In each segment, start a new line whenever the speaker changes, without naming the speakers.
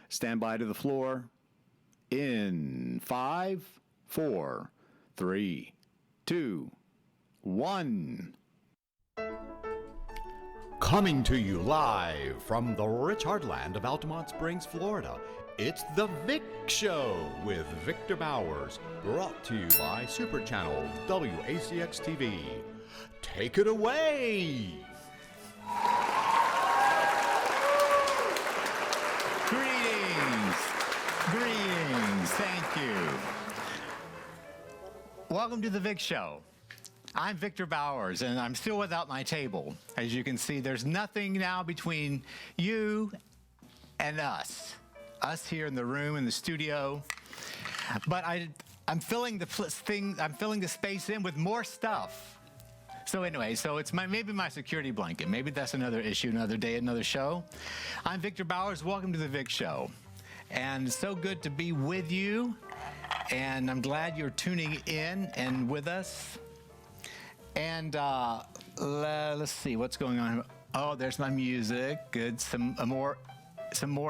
Stand by to the floor. In 5, 4, 3, 2, 1.
Coming to you live from the rich heartland of Altamont Springs, Florida, it's the Vic Show with Victor Bowers, brought to you by SuperChannel WACX TV. Take it away!
Greetings, thank you. Welcome to the Vic Show. I'm Victor Bowers, and I'm still without my table. As you can see, there's nothing now between you and us here in the room, in the studio. But I'm filling the space in with more stuff. So anyway, it's maybe my security blanket. Maybe that's another issue, another day, another show. I'm Victor Bowers. Welcome to the Vic Show. And it's so good to be with you. And I'm glad you're tuning in and with us. And let's see what's going on. Oh, there's my music. Good. Some more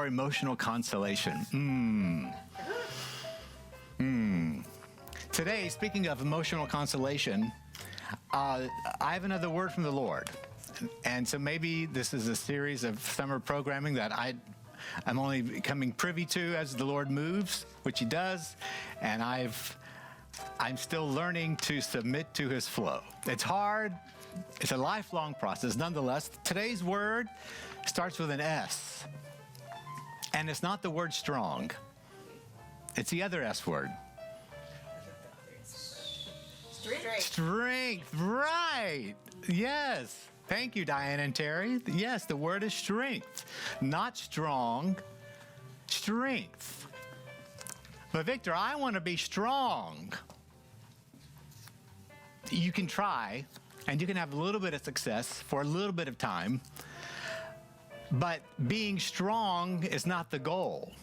emotional consolation. Today, speaking of emotional consolation, I have another word from the Lord. And so maybe this is a series of summer programming that I'm only becoming privy to as the Lord moves, which he does, and I'm still learning to submit to his flow. It's hard. It's a lifelong process. Nonetheless, today's word starts with an S, and it's not the word strong. It's the other S word. Strength, right. Yes. Thank you, Diane and Terry. Yes, the word is strength, not strong, strength. But Victor, I want to be strong. You can try, and you can have a little bit of success for a little bit of time, but being strong is not the goal,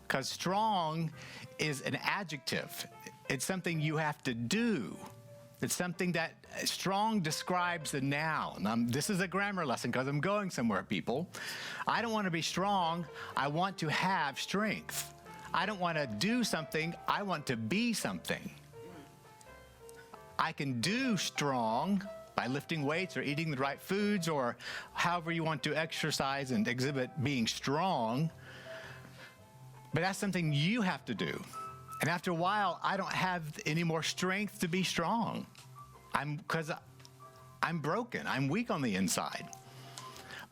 because strong is an adjective. It's something you have to do. It's something that strong describes the noun. This is a grammar lesson because I'm going somewhere, people. I don't want to be strong. I want to have strength. I don't want to do something. I want to be something. I can do strong by lifting weights or eating the right foods or however you want to exercise and exhibit being strong. But that's something you have to do. And after a while, I don't have any more strength to be strong. Because I'm broken. I'm weak on the inside.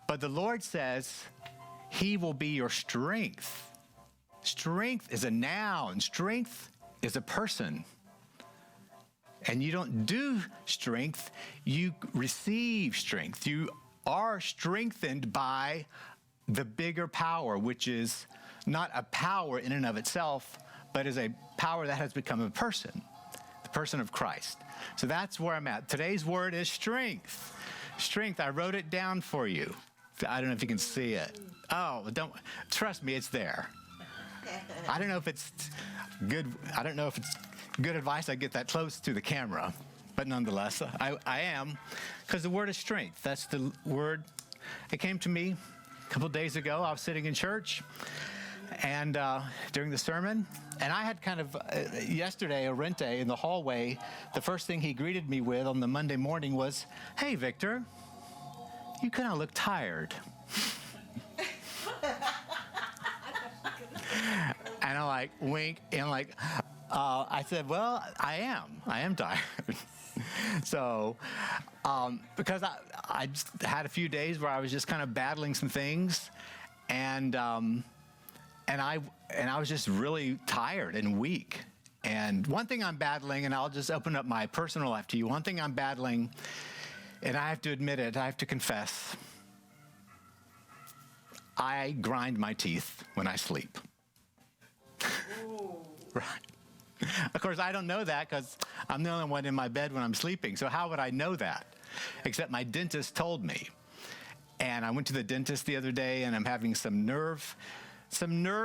But the Lord says he will be your strength. Strength is a noun. Strength is a person. And you don't do strength, you receive strength. You are strengthened by the bigger power, which is not a power in and of itself, but is a power that has become a person, the person of Christ. So that's where I'm at. Today's word is strength. Strength, I wrote it down for you. I don't know if you can see it. Oh, trust me, it's there. I don't know if it's good. I don't know if it's good advice I get that close to the camera, but nonetheless, I am, because the word is strength. That's the word. It came to me a couple days ago. I was sitting in church, and during the sermon, and I had kind of yesterday, Orente in the hallway, the first thing he greeted me with on the Monday morning was, "Hey, Victor, you kind of look tired." And I like wink and like, I said, "Well, I am tired." So, because I just had a few days where I was just kind of battling some things, and I was just really tired and weak. And one thing I'm battling, and I'll just open up my personal life to you. One thing I'm battling, and I have to admit it, I have to confess, I grind my teeth when I sleep. Right. Of course, I don't know that because I'm the only one in my bed when I'm sleeping. So how would I know that? Except my dentist told me. And I went to the dentist the other day, and I'm having some nerve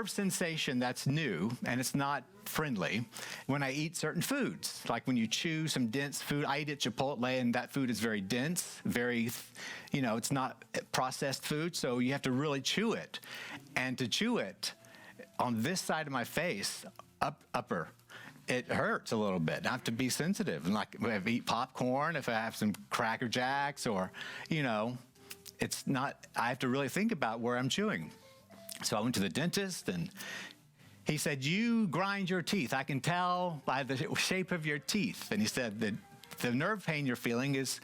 sensation that's new, and it's not friendly, when I eat certain foods. Like when you chew some dense food. I eat at Chipotle, and that food is very dense, very, it's not processed food, so you have to really chew it. And to chew it, on this side of my face, upper, it hurts a little bit. I have to be sensitive. And like if I eat popcorn, if I have some Cracker Jacks, or, it's not, I have to really think about where I'm chewing. So I went to the dentist, and he said, you grind your teeth. I can tell by the shape of your teeth. And he said that the nerve pain you're feeling is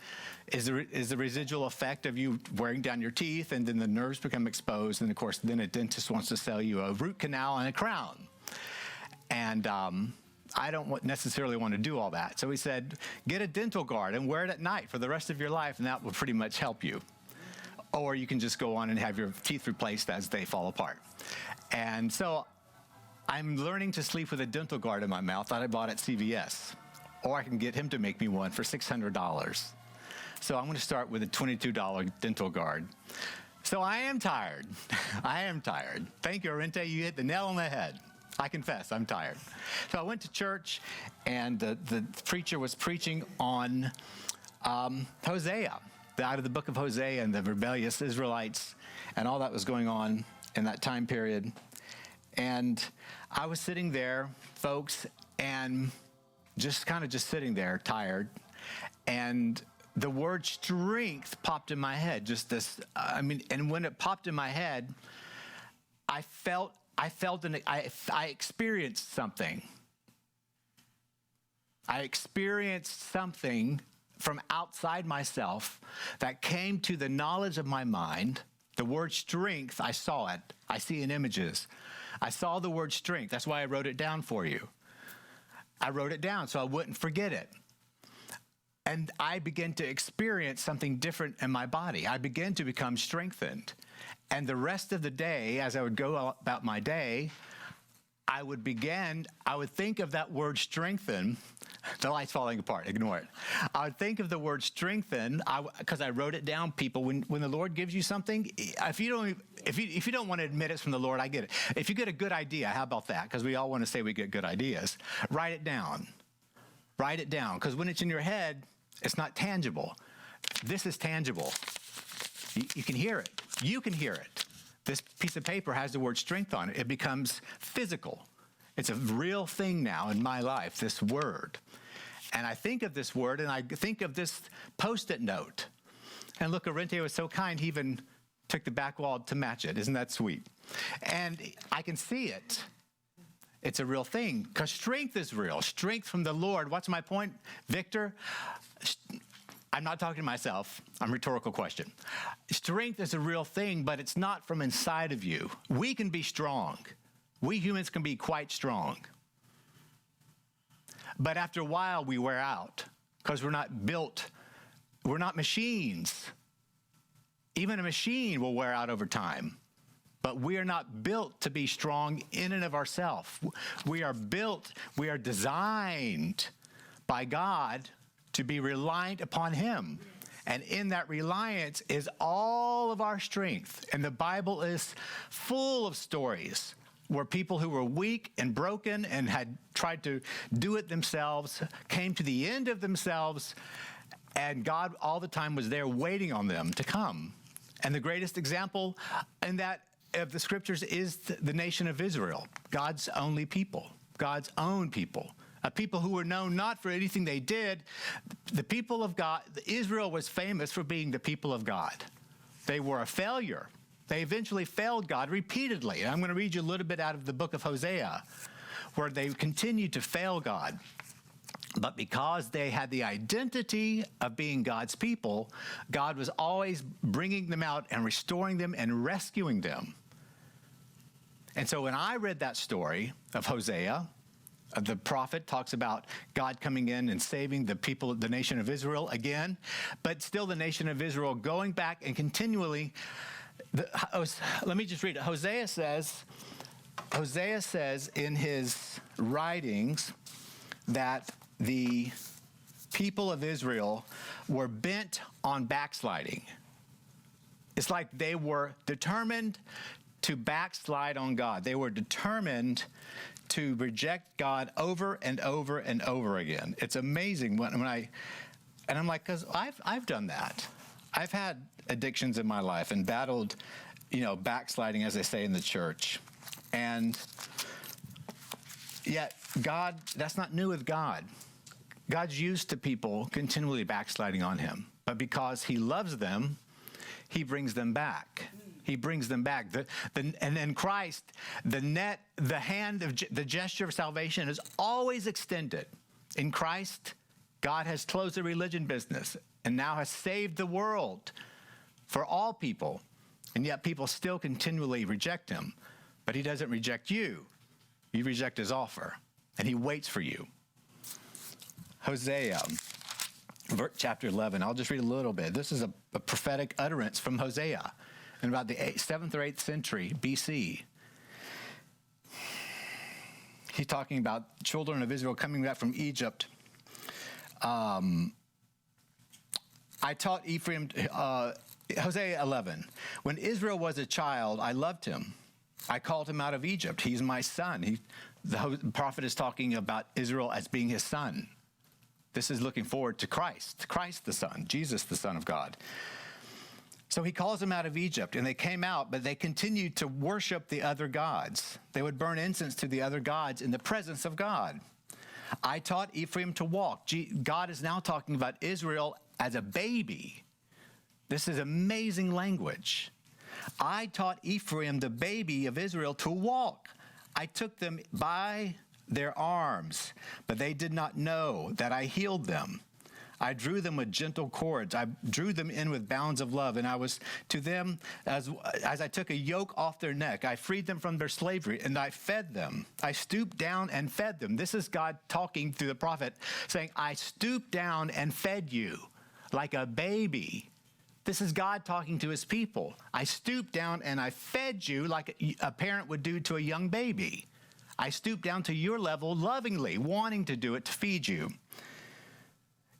the residual effect of you wearing down your teeth, and then the nerves become exposed. And of course, then a dentist wants to sell you a root canal and a crown. And I don't necessarily want to do all that. So he said, get a dental guard and wear it at night for the rest of your life, and that will pretty much help you. Or you can just go on and have your teeth replaced as they fall apart. And so I'm learning to sleep with a dental guard in my mouth that I bought at CVS. Or I can get him to make me one for $600. So I'm going to start with a $22 dental guard. So I am tired. I am tired. Thank you, Arente. You hit the nail on the head. I confess, I'm tired. So I went to church, and the preacher was preaching on Hosea, out of the book of Hosea, and the rebellious Israelites, and all that was going on in that time period. And I was sitting there, folks, and just sitting there, tired, and the word strength popped in my head. Just this, and when it popped in my head, I experienced something. I experienced something from outside myself that came to the knowledge of my mind. The word strength, I saw it. I see in images. I saw the word strength. That's why I wrote it down for you. I wrote it down so I wouldn't forget it. And I began to experience something different in my body. I began to become strengthened. And the rest of the day, as I would go about my day, I would think of that word strengthen. The light's falling apart, ignore it. I would think of the word strengthen, because I wrote it down, people. When the Lord gives you something, if you don't want to admit it's from the Lord, I get it. If you get a good idea, how about that? Because we all want to say we get good ideas. Write it down. Write it down, because when it's in your head, it's not tangible. This is tangible. You can hear it. You can hear it. This piece of paper has the word strength on it. It becomes physical. It's a real thing now in my life, this word. And I think of this word, and I think of this Post-it note. And look, Arente was so kind, he even took the back wall to match it. Isn't that sweet? And I can see it. It's a real thing, because strength is real. Strength from the Lord. What's my point, Victor? I'm not talking to myself. I'm a rhetorical question. Strength is a real thing, but it's not from inside of you. We can be strong. We humans can be quite strong. But after a while, we wear out, because we're not machines. Even a machine will wear out over time. But we are not built to be strong in and of ourselves. We are designed by God to be reliant upon Him. And in that reliance is all of our strength. And the Bible is full of stories where people who were weak and broken and had tried to do it themselves came to the end of themselves, and God all the time was there waiting on them to come. And the greatest example in that of the scriptures is the nation of Israel, God's only people, God's own people, a people who were known not for anything they did. The people of God, Israel was famous for being the people of God. They were a failure. They eventually failed God repeatedly. And I'm going to read you a little bit out of the book of Hosea, where they continued to fail God. But because they had the identity of being God's people, God was always bringing them out and restoring them and rescuing them. And so when I read that story of Hosea, the prophet talks about God coming in and saving the people, the nation of Israel again, but still the nation of Israel going back and continually. Let me just read it. Hosea says in his writings that the people of Israel were bent on backsliding. It's like they were determined to backslide on God. They were determined to reject God over and over and over again. It's amazing when I'm like, because I've done that. I've had addictions in my life and battled, backsliding, as they say in the church. And yet, God, that's not new with God. God's used to people continually backsliding on him. But because he loves them, he brings them back. He brings them back. And in Christ, the hand of the gesture of salvation is always extended. In Christ, God has closed the religion business and now has saved the world for all people. And yet people still continually reject him. But he doesn't reject you. You reject his offer. And he waits for you. Hosea, chapter 11. I'll just read a little bit. This is a prophetic utterance from Hosea in about the 7th or 8th century BC. He's talking about children of Israel coming back from Egypt. I taught Ephraim, Hosea 11. When Israel was a child, I loved him. I called him out of Egypt. He's my son. The prophet is talking about Israel as being his son. This is looking forward to Christ the Son, Jesus, the Son of God. So he calls them out of Egypt, and they came out, but they continued to worship the other gods. They would burn incense to the other gods in the presence of God. I taught Ephraim to walk. God is now talking about Israel as a baby. This is amazing language. I taught Ephraim, the baby of Israel, to walk. I took them by their arms, but they did not know that I healed them. I drew them with gentle cords. I drew them in with bounds of love, and I was to them as I took a yoke off their neck. I freed them from their slavery, and I fed them. I stooped down and fed them. This is God talking through the prophet, saying, I stooped down and fed you like a baby. This is God talking to his people. I stooped down and I fed you like a parent would do to a young baby. I stooped down to your level lovingly, wanting to do it to feed you.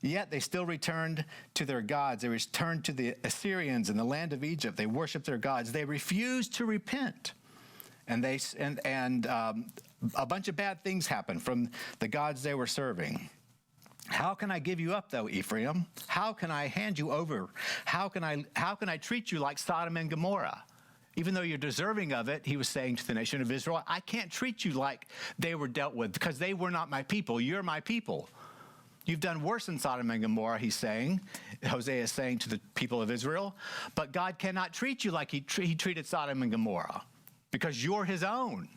Yet they still returned to their gods. They returned to the Assyrians in the land of Egypt. They worshiped their gods. They refused to repent. And a bunch of bad things happened from the gods they were serving. How can I give you up, though, Ephraim? How can I hand you over? How can I treat you like Sodom and Gomorrah? Even though you're deserving of it, he was saying to the nation of Israel, I can't treat you like they were dealt with because they were not my people. You're my people. You've done worse than Sodom and Gomorrah, he's saying. Hosea is saying to the people of Israel. But God cannot treat you like he treated Sodom and Gomorrah because you're his own.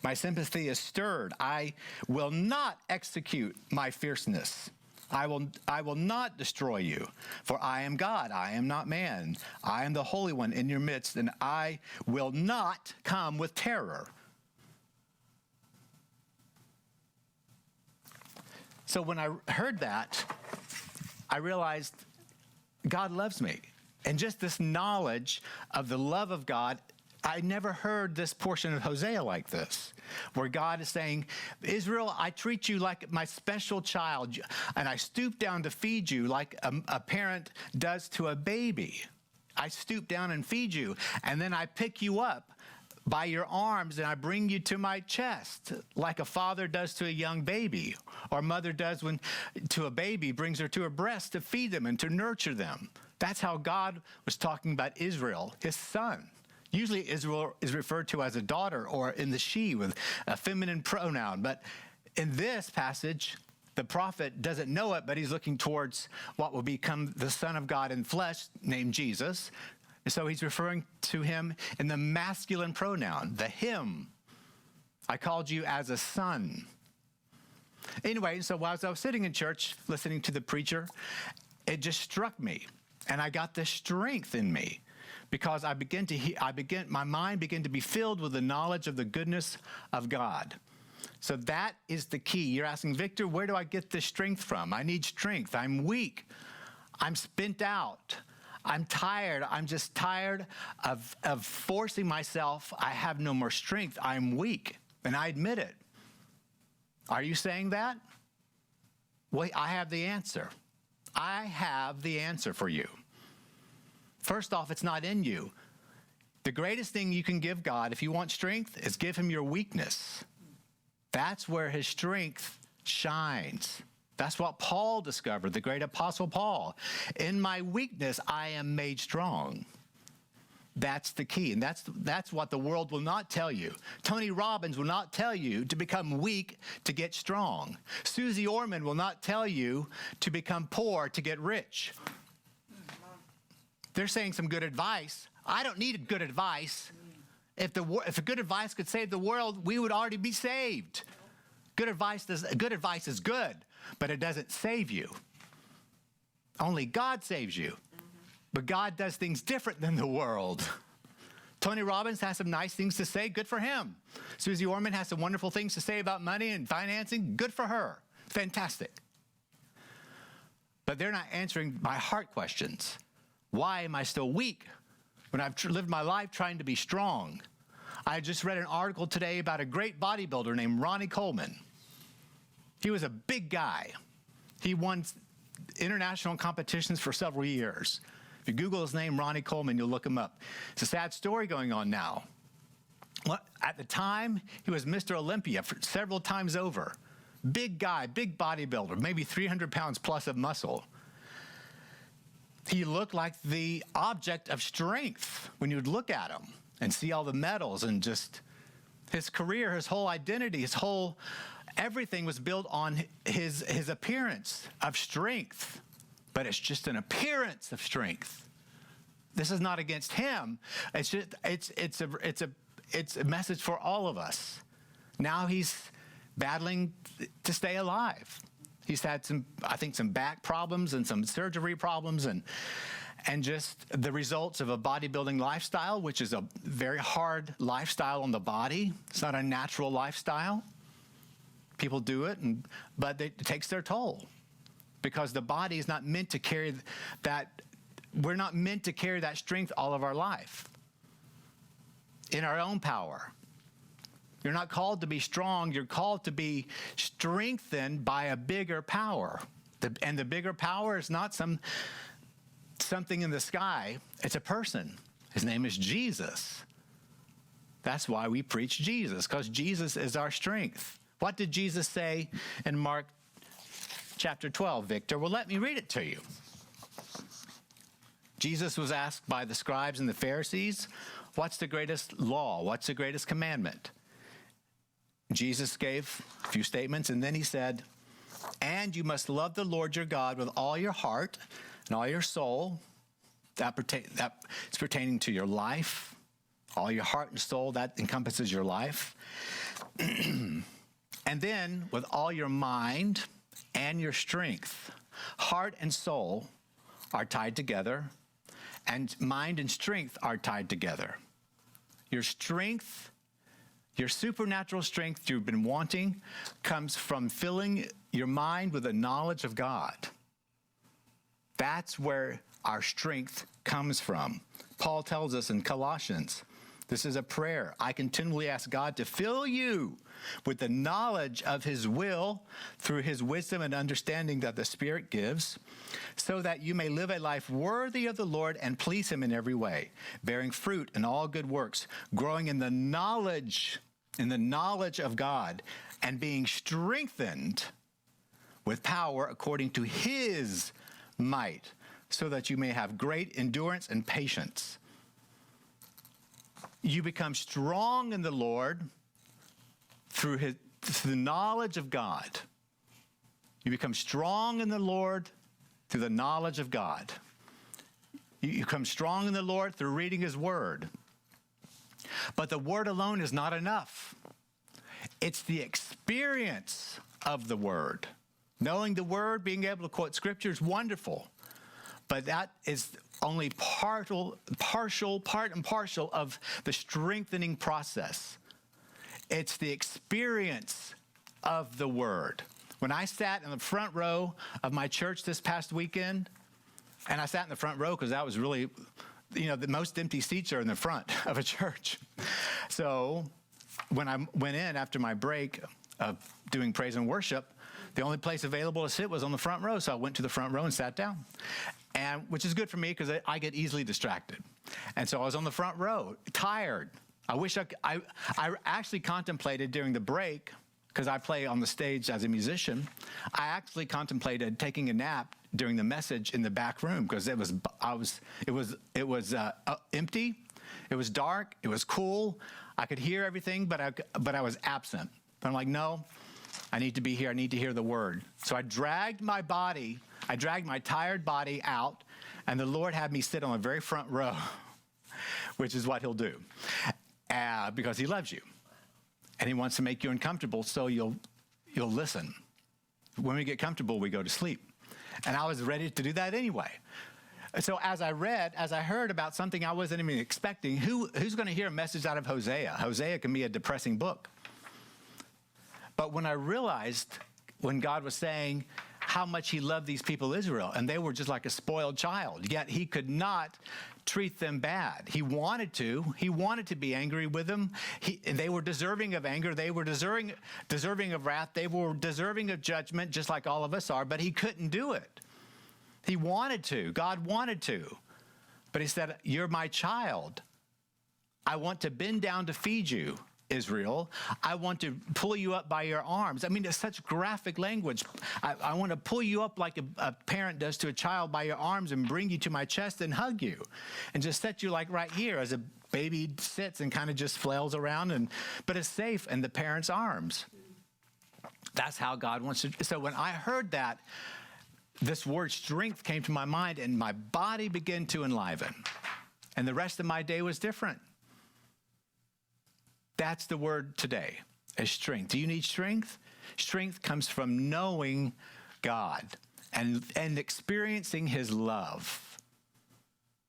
My sympathy is stirred. I will not execute my fierceness. I will not destroy you, for I am God. I am not man. I am the Holy One in your midst, and I will not come with terror. So when I heard that, I realized God loves me. And just this knowledge of the love of God, I never heard this portion of Hosea like this, where God is saying, Israel, I treat you like my special child, and I stoop down to feed you like a parent does to a baby. I stoop down and feed you, and then I pick you up by your arms, and I bring you to my chest, like a father does to a young baby, or a mother does when to a baby, brings her to her breast to feed them and to nurture them. That's how God was talking about Israel, his son. Usually Israel is referred to as a daughter or in the she with a feminine pronoun. But in this passage, the prophet doesn't know it, but he's looking towards what will become the Son of God in flesh, named Jesus. And so he's referring to him in the masculine pronoun, the him. I called you as a son. Anyway, so while I was sitting in church listening to the preacher, it just struck me. And I got this strength in me. Because my mind began to be filled with the knowledge of the goodness of God. So that is the key. You're asking, Victor, where do I get this strength from? I need strength. I'm weak. I'm spent out. I'm tired. I'm just tired of forcing myself. I have no more strength. I'm weak. And I admit it. Are you saying that? Well, I have the answer. I have the answer for you. First off, it's not in you. The greatest thing you can give God, if you want strength, is give him your weakness. That's where his strength shines. That's what Paul discovered, the great apostle Paul. In my weakness, I am made strong. That's the key, and that's what the world will not tell you. Tony Robbins will not tell you to become weak to get strong. Susie Orman will not tell you to become poor to get rich. They're saying some good advice. I don't need good advice. If good advice could save the world, we would already be saved. Good advice is good, but it doesn't save you. Only God saves you. But God does things different than the world. Tony Robbins has some nice things to say. Good for him. Susie Orman has some wonderful things to say about money and financing. Good for her. Fantastic. But they're not answering my heart questions. Why am I still weak when I've lived my life trying to be strong? I just read an article today about a great bodybuilder named Ronnie Coleman. He was a big guy. He won international competitions for several years. If you Google his name, Ronnie Coleman, you'll look him up. It's a sad story going on now. Well, at the time, he was Mr. Olympia several times over. Big guy, big bodybuilder, maybe 300 pounds plus of muscle. He looked like the object of strength when you'd look at him and see all the medals, and just his career, his whole identity, everything was built on his appearance of strength. But it's just an appearance of strength. This is not against him. It's a message for all of us. Now he's battling to stay alive. He's had some back problems and some surgery problems, and just the results of a bodybuilding lifestyle, which is a very hard lifestyle on the body. It's not a natural lifestyle. People do it, but it takes their toll. Because the body is not meant to carry that. We're not meant to carry that strength all of our life in our own power. You're not called to be strong. You're called to be strengthened by a bigger power. And the bigger power is not something in the sky. It's a person. His name is Jesus. That's why we preach Jesus, because Jesus is our strength. What did Jesus say in Mark chapter 12, Victor? Well, let me read it to you. Jesus was asked by the scribes and the Pharisees, what's the greatest law? What's the greatest commandment? Jesus gave a few statements, and then he said, and you must love the Lord your God with all your heart and all your soul. That is pertaining to your life. All your heart and soul, that encompasses your life. And then with all your mind and your strength. Heart and soul are tied together, and mind and strength are tied together. Your strength, your supernatural strength you've been wanting, comes from filling your mind with the knowledge of God. That's where our strength comes from. Paul tells us in Colossians, this is a prayer. I continually ask God to fill you with the knowledge of his will through his wisdom and understanding that the Spirit gives, so that you may live a life worthy of the Lord and please him in every way, bearing fruit in all good works, growing in the knowledge of God, and being strengthened with power according to his might, so that you may have great endurance and patience. You become strong in the Lord through the knowledge of God. You become strong in the Lord through the knowledge of God. You become strong in the Lord through reading his word. But the word alone is not enough. It's the experience of the word. Knowing the word, being able to quote scripture is wonderful. But that is only part and parcel of the strengthening process. It's the experience of the word. When I sat in the front row of my church this past weekend, and I sat in the front row because that was really, the most empty seats are in the front of a church. So when I went in after my break of doing praise and worship, the only place available to sit was on the front row. So I went to the front row and sat down, which is good for me because I get easily distracted. And so I was on the front row, tired. I actually contemplated during the break, because I play on the stage as a musician, I actually contemplated taking a nap during the message in the back room because it was empty. It was dark. It was cool. I could hear everything, but I was absent. But I'm like, no, I need to be here. I need to hear the word. So I dragged my tired body out, and the Lord had me sit on the very front row, which is what he'll do, because he loves you. And he wants to make you uncomfortable so you'll listen. When we get comfortable, we go to sleep. And I was ready to do that anyway. So as I heard about something I wasn't even expecting, who's going to hear a message out of Hosea? Hosea can be a depressing book. But when I realized, when God was saying how much he loved these people Israel, and they were just like a spoiled child, yet he could not treat them bad. He wanted to be angry with them. They were deserving of anger. They were deserving of wrath. They were deserving of judgment, just like all of us are, but he couldn't do it. He wanted to. God wanted to. But he said, you're my child. I want to bend down to feed you, Israel. I want to pull you up by your arms. I mean, it's such graphic language. I want to pull you up like a parent does to a child by your arms and bring you to my chest and hug you and just set you like right here as a baby sits and kind of just flails around, but it's safe in the parent's arms. That's how God wants to. So when I heard that, this word strength came to my mind and my body began to enliven. And the rest of my day was different. That's the word today, is strength. Do you need strength? Strength comes from knowing God and experiencing his love.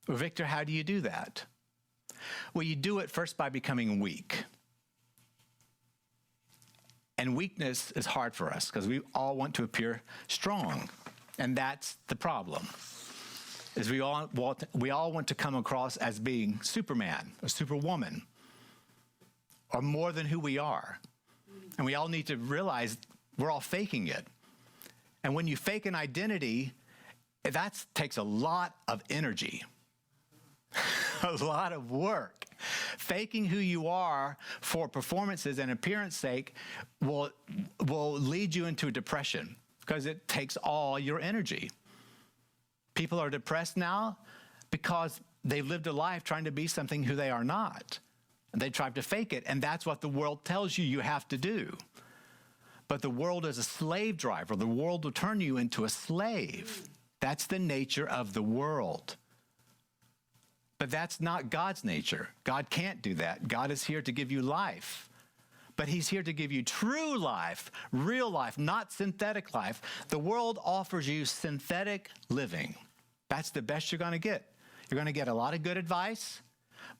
Well, Victor, how do you do that? Well, you do it first by becoming weak. And weakness is hard for us because we all want to appear strong. And that's the problem, is we all want to come across as being Superman or Superwoman or more than who we are. And we all need to realize we're all faking it. And when you fake an identity, that takes a lot of energy, a lot of work. Faking who you are for performances and appearance sake will lead you into a depression, because it takes all your energy. People are depressed now because they've lived a life trying to be something who they are not. And they try to fake it, and that's what the world tells you have to do. But the world is a slave driver. The world will turn you into a slave. That's the nature of the world. But that's not God's nature. God can't do that. God is here to give you life. But he's here to give you true life, real life, not synthetic life. The world offers you synthetic living. That's the best you're going to get. You're going to get a lot of good advice,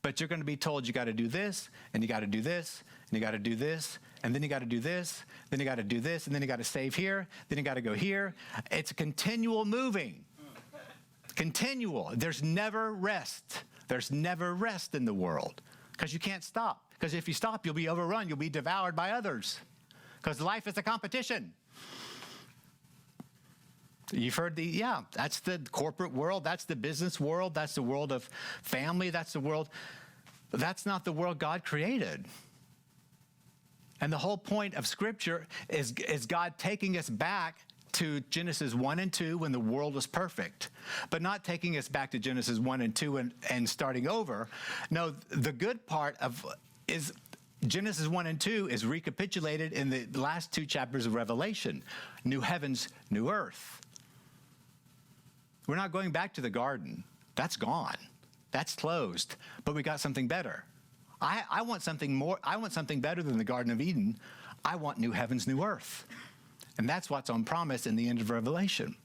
but you're going to be told you got to do this, and you got to do this, and you got to do this, and then you got to do this, then you got to do this, and then you got to save here, then you got to go here. It's continual moving. Continual. There's never rest. There's never rest in the world because you can't stop. Because if you stop, you'll be overrun. You'll be devoured by others. Because life is a competition. You've heard that's the corporate world. That's the business world. That's the world of family. That's not the world God created. And the whole point of Scripture is God taking us back to Genesis 1 and 2 when the world was perfect, but not taking us back to Genesis 1 and 2 and starting over. No, the good part is Genesis 1 and 2 is recapitulated in the last two chapters of Revelation. New heavens, new earth. We're not going back to the garden. That's gone. That's closed. But we got something better. I want something more. I want something better than the Garden of Eden. I want new heavens, new earth. And that's what's on promise in the end of Revelation.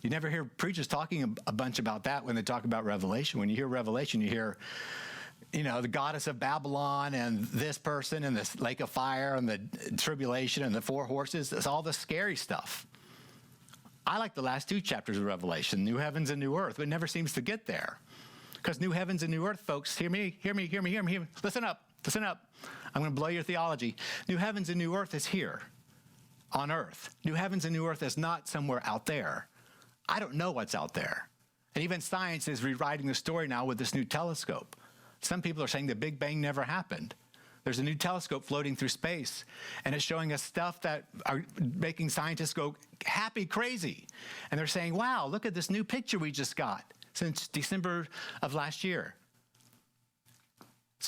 You never hear preachers talking a bunch about that when they talk about Revelation. When you hear Revelation, you hear, the goddess of Babylon and this person and this lake of fire and the tribulation and the four horses. It's all the scary stuff. I like the last two chapters of Revelation, new heavens and new earth, but it never seems to get there. Because new heavens and new earth, folks, hear me. Listen up. I'm going to blow your theology. New heavens and new earth is here on earth. New heavens and new earth is not somewhere out there. I don't know what's out there. And even science is rewriting the story now with this new telescope. Some people are saying the Big Bang never happened. There's a new telescope floating through space, and it's showing us stuff that are making scientists go happy crazy. And they're saying, wow, look at this new picture we just got since December of last year.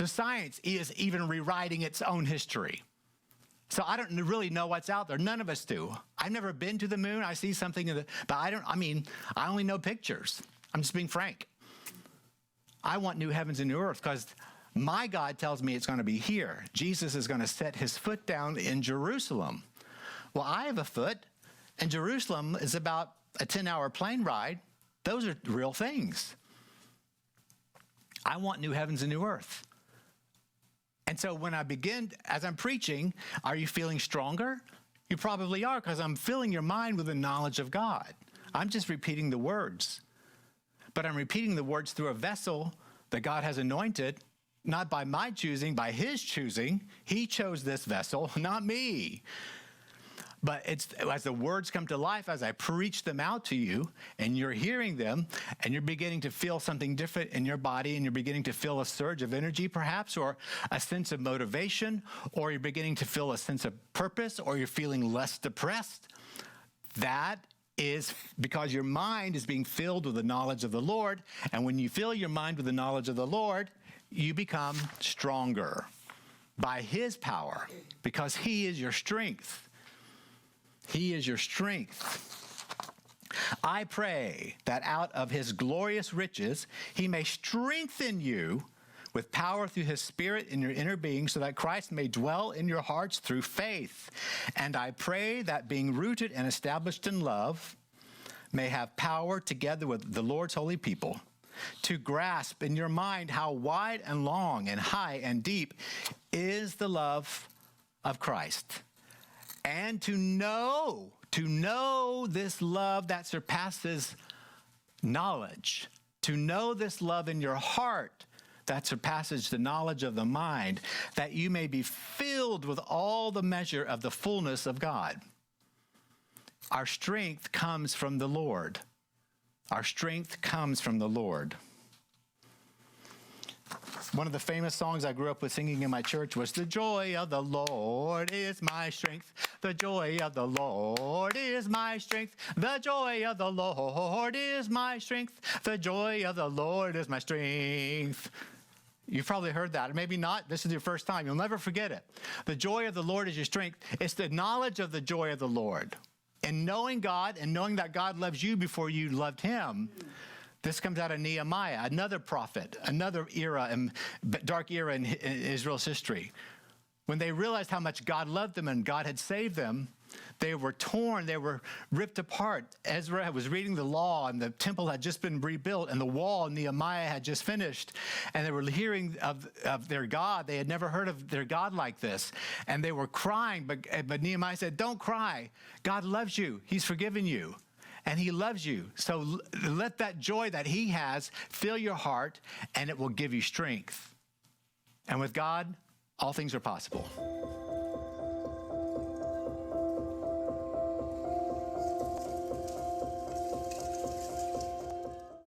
So science is even rewriting its own history. So I don't really know what's out there. None of us do. I've never been to the moon. I see something, but I only know pictures. I'm just being frank. I want new heavens and new earth because my God tells me it's going to be here. Jesus is going to set his foot down in Jerusalem. Well, I have a foot, and Jerusalem is about a 10-hour plane ride. Those are real things. I want new heavens and new earth. And so when I begin, as I'm preaching, are you feeling stronger? You probably are, because I'm filling your mind with the knowledge of God. I'm just repeating the words. But I'm repeating the words through a vessel that God has anointed, not by my choosing, by his choosing. He chose this vessel, not me. But it's as the words come to life, as I preach them out to you, and you're hearing them, and you're beginning to feel something different in your body, and you're beginning to feel a surge of energy, perhaps, or a sense of motivation, or you're beginning to feel a sense of purpose, or you're feeling less depressed. That is because your mind is being filled with the knowledge of the Lord, and when you fill your mind with the knowledge of the Lord, you become stronger by his power, because he is your strength. He is your strength. I pray that out of his glorious riches, he may strengthen you with power through his Spirit in your inner being, so that Christ may dwell in your hearts through faith. And I pray that being rooted and established in love may have power together with the Lord's holy people to grasp in your mind how wide and long and high and deep is the love of Christ. And to know this love that surpasses knowledge, to know this love in your heart that surpasses the knowledge of the mind, that you may be filled with all the measure of the fullness of God. Our strength comes from the Lord. Our strength comes from the Lord. One of the famous songs I grew up with singing in my church was, "The joy of the Lord is my strength. The joy of the Lord is my strength. The joy of the Lord is my strength. The joy of the Lord is my strength." You've probably heard that. Maybe not. This is your first time. You'll never forget it. The joy of the Lord is your strength. It's the knowledge of the joy of the Lord. And knowing God and knowing that God loves you before you loved him. This comes out of Nehemiah, another prophet, another era, and dark era in Israel's history. When they realized how much God loved them and God had saved them, they were torn, they were ripped apart. Ezra was reading the law, and the temple had just been rebuilt, and the wall, Nehemiah, had just finished. And they were hearing of their God. They had never heard of their God like this. And they were crying, but Nehemiah said, "Don't cry. God loves you. He's forgiven you. And he loves you. So let that joy that he has fill your heart, and it will give you strength." And with God, all things are possible.